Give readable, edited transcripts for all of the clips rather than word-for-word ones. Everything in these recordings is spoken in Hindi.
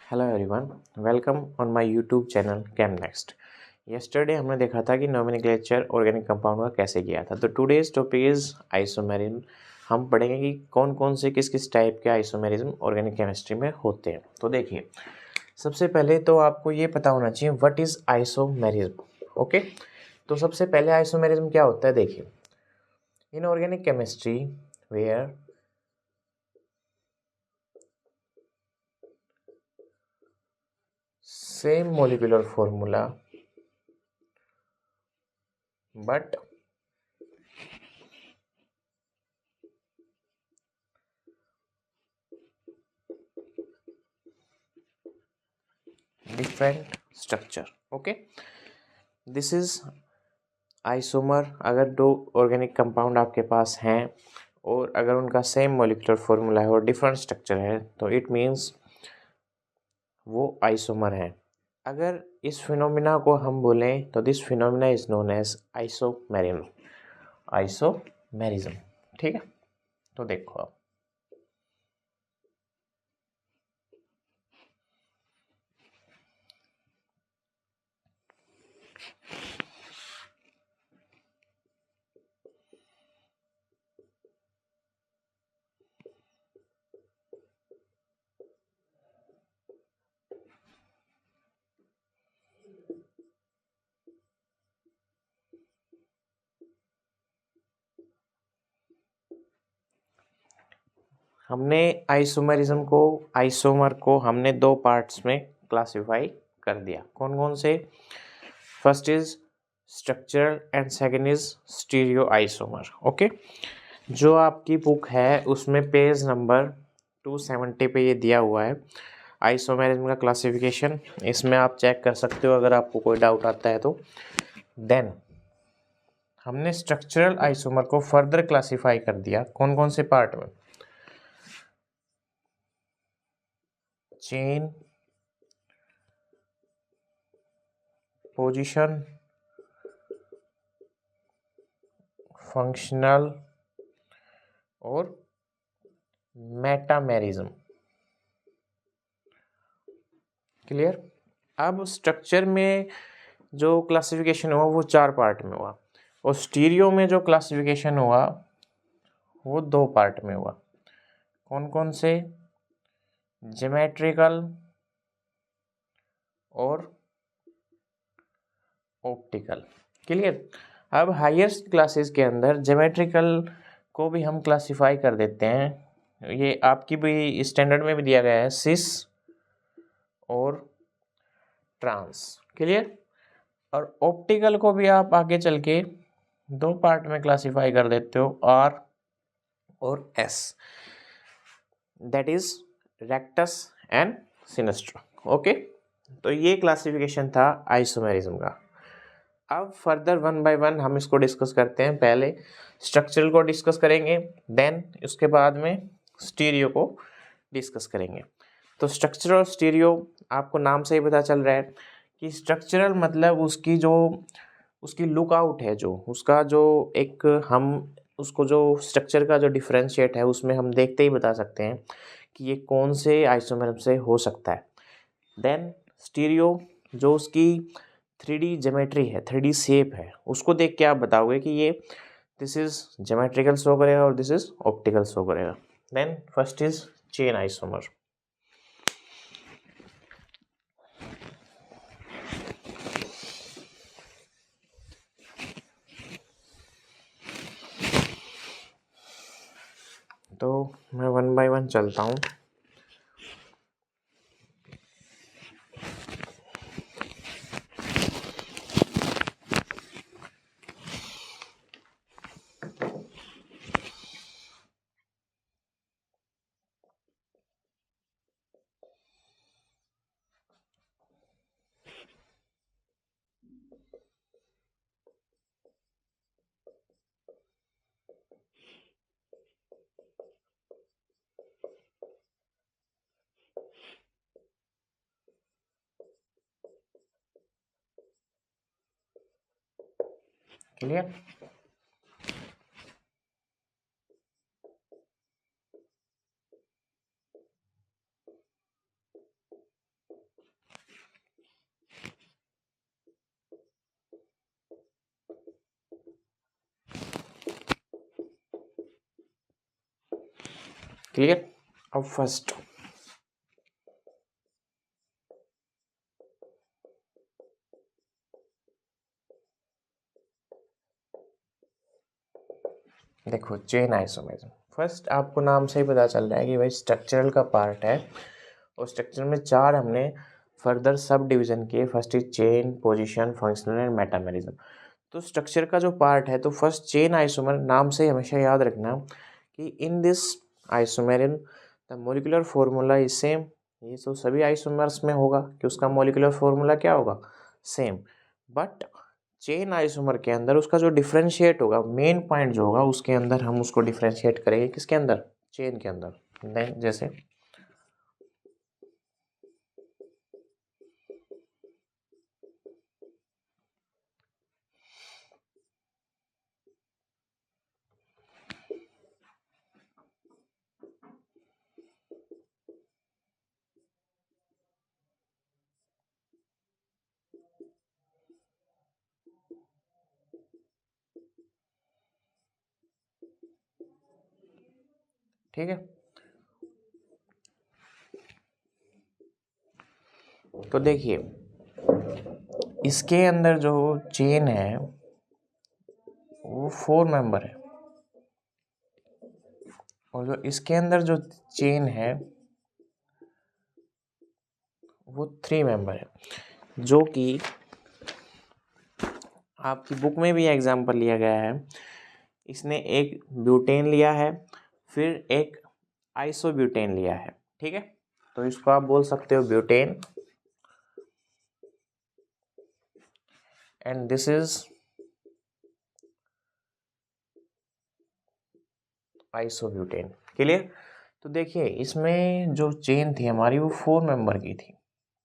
Hello everyone, welcome on my YouTube channel came next. Yesterday हमने देखा था कि नोमेनक्लेचर ऑर्गेनिक कंपाउंड का कैसे किया था। तो टुडेज टॉपिक इज आइसोमेरिज्म। हम पढ़ेंगे कि कौन कौन से किस किस टाइप के आइसोमेरिज्म ऑर्गेनिक केमिस्ट्री में होते हैं। तो देखिए, सबसे पहले तो आपको ये पता होना चाहिए व्हाट इज आइसोमेरिज्म। ओके, तो सबसे पहले आइसोमेरिज्म क्या होता है। देखिए, in organic chemistry where same molecular formula but different structure। okay, this is isomer. अगर दो ऑर्गेनिक कंपाउंड आपके पास हैं और अगर उनका सेम मॉलिक्यूलर फॉर्मूला है और डिफरेंट स्ट्रक्चर है तो इट मीन्स वो आइसोमर है। अगर इस फिनोमिना को हम बोलें तो this phenomena is known as isomerism. Isomerism, ठीक है। तो देखो आप, हमने आइसोमर को हमने दो पार्ट्स में क्लासिफाई कर दिया। कौन कौन से? First is structural and second is stereo isomer. Okay, जो आपकी बुक है उसमें पेज नंबर 270 पे ये दिया हुआ है आइसोमेरिज्म का क्लासिफिकेशन। इसमें आप चेक कर सकते हो अगर आपको कोई डाउट आता है तो। देन हमने स्ट्रक्चरल आइसोमर को फर्दर क्लासिफाई कर दिया। कौन कौन से पार्ट में? चेन, पोजीशन, फंक्शनल और मेटामेरिज्म। क्लियर? अब स्ट्रक्चर में जो क्लासिफिकेशन हुआ वो 4 पार्ट में हुआ और स्टीरियो में जो क्लासिफिकेशन हुआ वो 2 पार्ट में हुआ। कौन कौन से? ज्योमेट्रिकल और ऑप्टिकल। क्लियर? अब हायर क्लासेस के अंदर ज्योमेट्रिकल को भी हम क्लासिफाई कर देते हैं। ये आपकी भी स्टैंडर्ड में भी दिया गया है, सिस और ट्रांस। क्लियर? और ऑप्टिकल को भी आप आगे चल के 2 पार्ट में क्लासिफाई कर देते हो, आर और S, that is rectus and sinister. Okay, तो ये क्लासिफिकेशन था आइसोमेरिज्म का। अब फर्दर वन बाय वन हम इसको डिस्कस करते हैं। पहले स्ट्रक्चरल को डिस्कस करेंगे, देन उसके बाद में स्टीरियो को डिस्कस करेंगे। तो स्ट्रक्चरल और स्टीरियो आपको नाम से ही पता चल रहा है कि स्ट्रक्चरल मतलब उसकी लुक आउट है, जो उसका जो एक हम उसको जो स्ट्रक्चर का जो डिफरेंशिएट है उसमें हम देखते ही बता सकते हैं कि ये कौन से आइसोमेरिज्म से हो सकता है। देन स्टीरियो, जो उसकी 3D ज्योमेट्री है, 3D शेप है, उसको देख के आप बताओगे कि ये दिस इज ज्योमेट्रिकल शो करेगा और दिस इज ऑप्टिकल शो करेगा। Then first is chain isomer. तो मैं वन बाय वन चलता हूँ। क्लियर? क्लियर। अब फर्स्ट देखो चेन आइसोमेरिज्म, फर्स्ट आपको नाम से ही पता चल रहा है कि भाई स्ट्रक्चरल का पार्ट है और स्ट्रक्चर में चार हमने फर्दर सब डिवीजन किए। First is chain, position, functional and metamerism. तो स्ट्रक्चर का जो पार्ट है तो फर्स्ट चेन आइसोमर, नाम से हमेशा याद रखना कि in this isomerism the molecular formula is same. ये तो सभी आइसोमर्स में होगा कि उसका मोलिकुलर फॉर्मूला क्या होगा, सेम। बट चेन आइसोमर के अंदर उसका जो डिफरेंशिएट होगा, मेन पॉइंट जो होगा उसके अंदर हम उसको डिफरेंशिएट करेंगे, किसके अंदर, चेन के अंदर। देन जैसे ठीक है, तो देखिए इसके अंदर जो चेन है वो 4 मेंबर है और जो इसके अंदर जो चेन है वो 3 मेंबर है, जो कि आपकी बुक में भी एग्जाम्पल लिया गया है। इसने एक ब्यूटेन लिया है, फिर एक आइसोब्यूटेन लिया है, ठीक है। तो इसको आप बोल सकते हो butane and this is isobutane. Clear. तो देखिए इसमें जो चेन थी हमारी वो 4 मेंबर की थी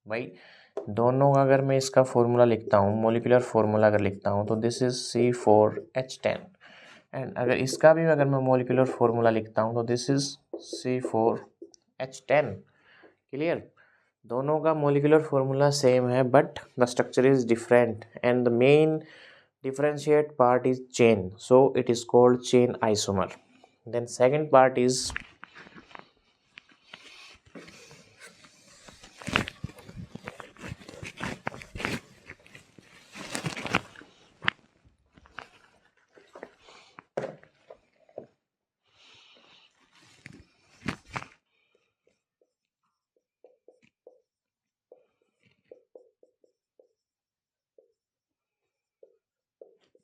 भाई। दोनों का अगर मैं इसका फॉर्मूला लिखता हूँ, मोलिकुलर फॉर्मूला अगर लिखता हूँ तो दिस इज C4H10 एंड अगर इसका भी अगर मैं मोलिकुलर फॉर्मूला लिखता हूँ तो दिस इज C4H10। क्लियर। दोनों का मोलिकुलर फॉर्मूला सेम है but the structure is different and the main differentiate part is chain, so it is called chain isomer. Then second part is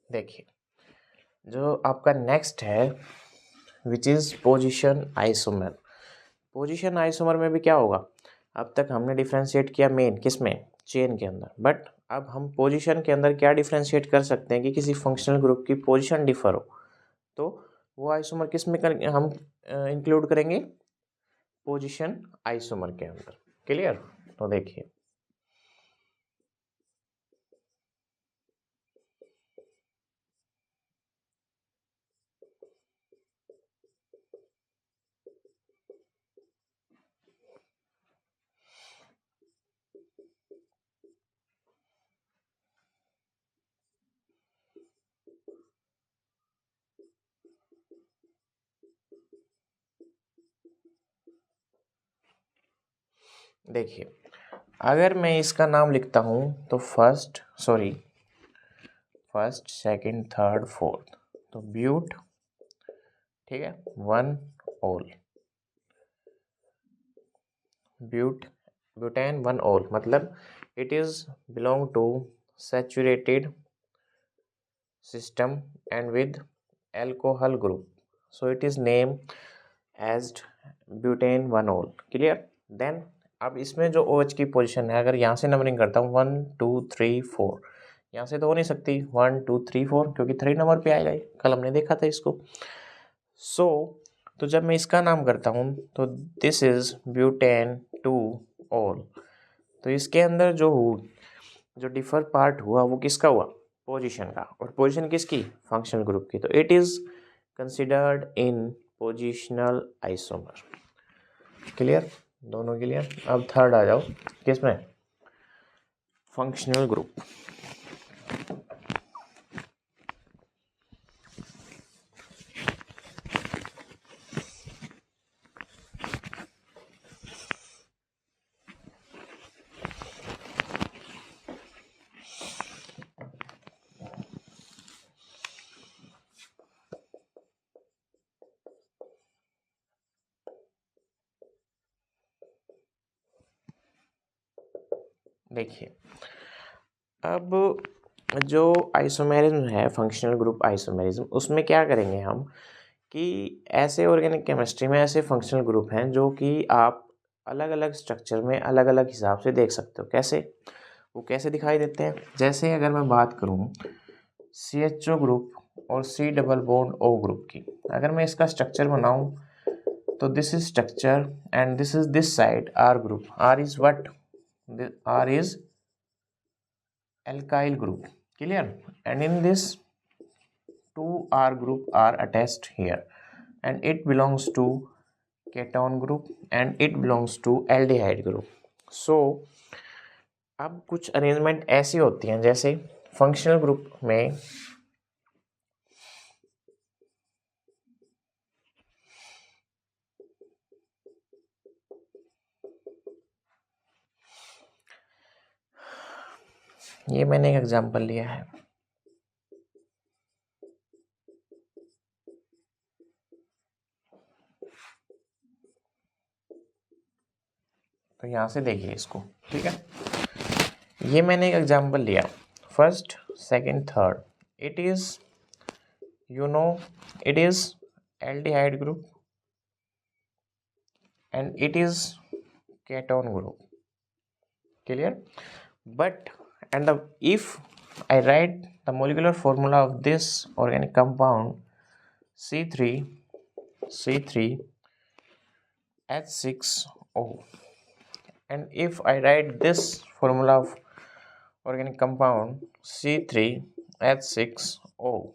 देखिए जो आपका नेक्स्ट है which is position isomer. Position isomer में भी क्या होगा, अब तक हमने डिफ्रेंशिएट किया मेन किस में, चेन के अंदर, बट अब हम पोजीशन के अंदर क्या डिफ्रेंशिएट कर सकते हैं कि किसी फंक्शनल ग्रुप की पोजीशन डिफर हो तो वो आइसोमर किस में कर हम इंक्लूड करेंगे, पोजीशन आइसोमर के अंदर। क्लियर। तो देखिए देखिए अगर मैं इसका नाम लिखता हूँ तो फर्स्ट सेकंड थर्ड फोर्थ, तो ब्यूट, ठीक है, one ol, butane one ol, मतलब it is belong to saturated system and with alcohol group, so it is name as butane one ol. Clear. Then अब इसमें जो OH की पोजीशन है, अगर यहाँ से नंबरिंग करता हूँ 1 2 3 4, यहाँ से तो हो नहीं सकती 1 2 3 4 क्योंकि 3 नंबर पे आएगा ही, कल हमने देखा था इसको। तो जब मैं इसका नाम करता हूँ तो दिस इज ब्यूटेन 2 ओल। तो इसके अंदर जो डिफर पार्ट हुआ वो किसका हुआ, पोजीशन का, और पोजीशन किसकी, फंक्शनल ग्रुप की, तो it is considered in positional isomer. Clear, दोनों क्लियर। अब थर्ड आ जाओ किसमें, फंक्शनल ग्रुप। देखिए, अब जो आइसोमेरिज्म है, फंक्शनल ग्रुप आइसोमेरिज्म, उसमें क्या करेंगे हम कि ऐसे ऑर्गेनिक केमिस्ट्री में ऐसे फंक्शनल ग्रुप हैं जो कि आप अलग अलग स्ट्रक्चर में अलग अलग हिसाब से देख सकते हो। कैसे? वो कैसे दिखाई देते हैं? जैसे अगर मैं बात करूँ CHO ग्रुप और C double bond O group की, अगर मैं इसका स्ट्रक्चर बनाऊँ तो this is structure and this is this side R group. R is what? R is alkyl group. Clear? And in this, two R group are attached here, and it belongs to keton group and it belongs to aldehyde group. So अब कुछ अरेंजमेंट ऐसी होती हैं, जैसे फंक्शनल ग्रुप में ये मैंने एक एग्जांपल लिया है। तो यहाँ से देखिए इसको, ठीक है। ये मैंने एक एग्जांपल लिया, first second third, it is it is aldehyde group and it is keton group. Clear? But and if I write the molecular formula of this organic compound C3H6O, and if I write this formula of organic compound C3H6O,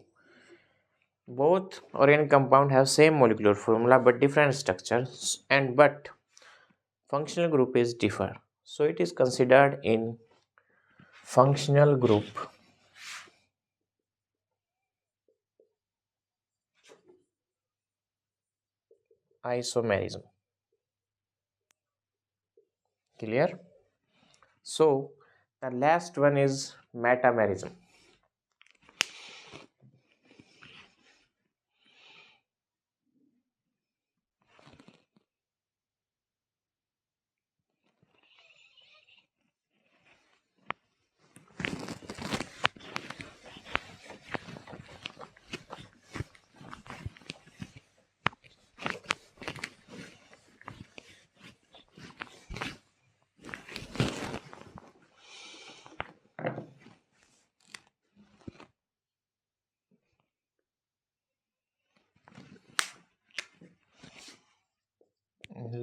both organic compound have same molecular formula but different structures, and but functional group is differ, so it is considered in functional group isomerism. Clear? So the last one is metamerism.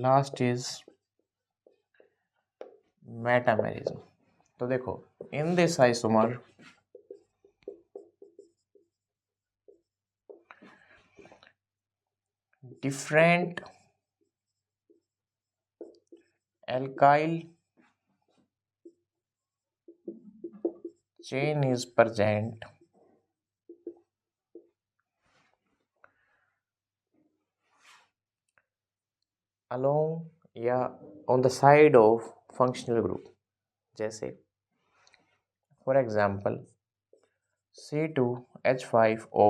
Last is metamerism. तो देखो, in this isomer different alkyl chain is present along या on the side of functional group. जैसे for example C2H5O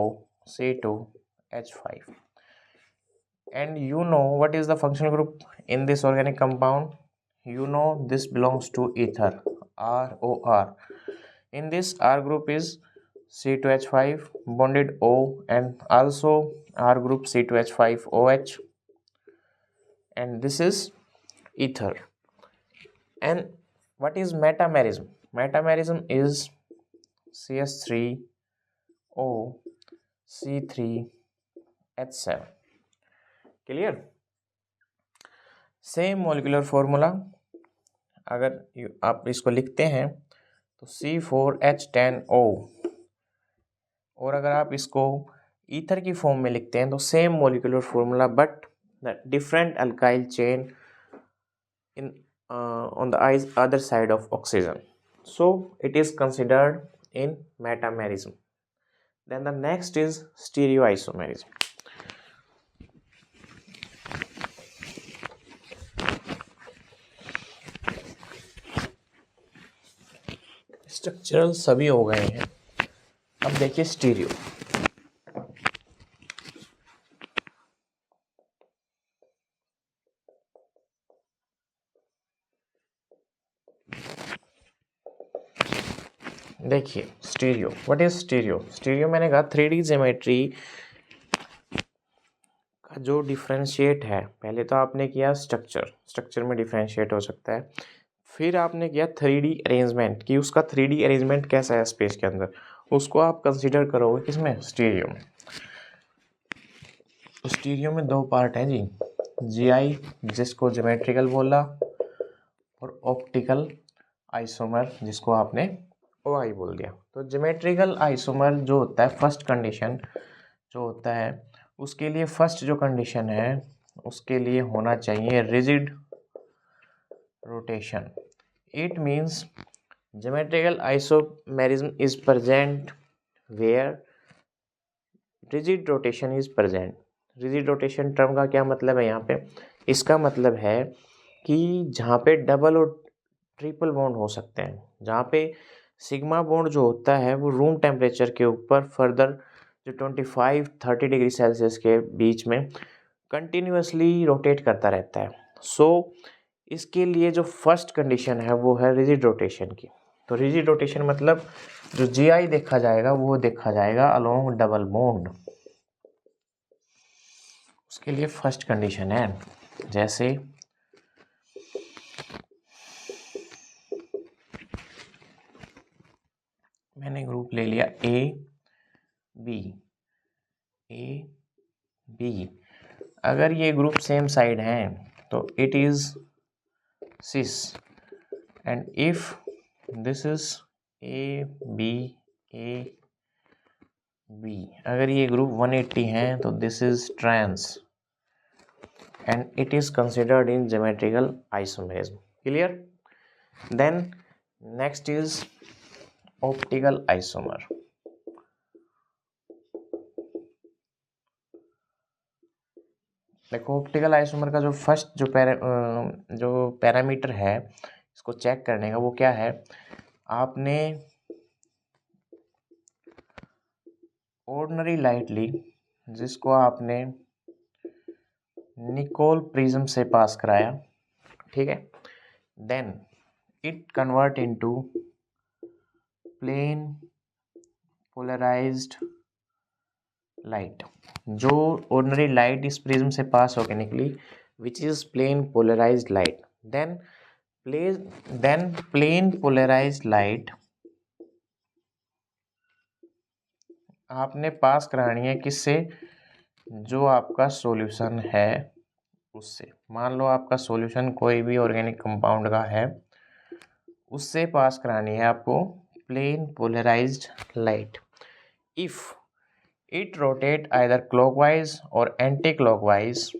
C2H5, and you know what is the functional group in this organic compound? This belongs to ether, ROR. In this R group is C2H5 bonded O, and also R group C2H5OH, and this is ether. And what is metamerism? Metamerism is CH3O C3H7. Clear? Same molecular formula अगर आप इसको लिखते हैं तो C4H10O, और अगर आप इसको ईथर की फॉर्म में लिखते हैं तो same molecular formula but the different alkyl chain in on the other side of oxygen, so it is considered in metamerism. Then the next is stereoisomerism. Structural सभी हो गए हैं, अब देखिए स्टीरियो। देखिए stereo, what is stereo? Stereo मैंने कहा 3D ज्योमेट्री का जो डिफरेंशिएट है, पहले तो आपने किया स्ट्रक्चर में डिफरेंशिएट हो सकता है, फिर आपने किया 3D अरेंजमेंट कि उसका 3D अरेंजमेंट कैसा है स्पेस के अंदर, उसको आप कंसीडर करोगे किसमें? स्टीरियो में। तो स्टीरियो में दो पार्ट है जी, GI जिसको ज्योमेट्रिकल बोला, और ऑप्टिकल आइसोमर जिसको आपने OI बोल दिया। तो ज्योमेट्रिकल आइसोमर जो होता है, फर्स्ट कंडीशन जो होता है, उसके लिए फर्स्ट जो कंडीशन है उसके लिए होना चाहिए rigid rotation. It means geometrical isomerism is present where rigid rotation is present. Rigid rotation term का क्या मतलब है यहाँ पे? इसका मतलब है कि जहाँ पे डबल और ट्रिपल बॉन्ड हो सकते हैं, जहाँ पे सिग्मा बॉन्ड जो होता है वो रूम टेम्परेचर के ऊपर फर्दर जो 25-30 डिग्री सेल्सियस के बीच में कंटिन्यूसली रोटेट करता रहता है। सो इसके लिए जो फर्स्ट कंडीशन है वो है रिजिड रोटेशन की। तो रिजिड रोटेशन मतलब जो GI देखा जाएगा वो देखा जाएगा अलोंग डबल बॉन्ड, उसके लिए फर्स्ट कंडीशन है। जैसे मैंने ग्रुप ले लिया A B, अगर ये ग्रुप सेम साइड हैं तो it is cis, and if this is A B, अगर ये ग्रुप 180 हैं तो this is trans, and it is considered in geometrical isomerism. Clear? Then next is optical isomer. देखो ऑप्टिकल आइसोमर का जो फर्स्ट जो पैरामीटर है इसको चेक करने का, वो क्या है? आपने ऑर्डिनरी लाइट ली जिसको आपने निकोल प्रिज्म से पास कराया, ठीक है, then it convert into plane polarised light. जो ऑर्डिनरी लाइट इस प्रिज्म से पास होकर निकली which is plane polarised light, then plane polarised light आपने पास करानी है किससे? जो आपका सॉल्यूशन है उससे। मान लो आपका सॉल्यूशन कोई भी ऑर्गेनिक कंपाउंड का है, उससे पास करानी है आपको plane polarised light. If it rotate either clockwise और anti clockwise,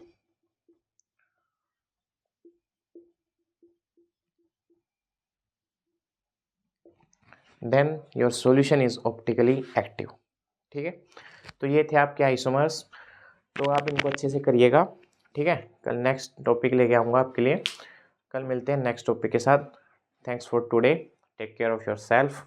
then your solution is optically active. ठीक है, तो ये थे आपके आइसोमर्स, तो आप इनको अच्छे से करिएगा। ठीक है, कल नेक्स्ट टॉपिक लेके आऊँगा आपके लिए। कल मिलते हैं नेक्स्ट टॉपिक के साथ। Thanks for today, take care of your self.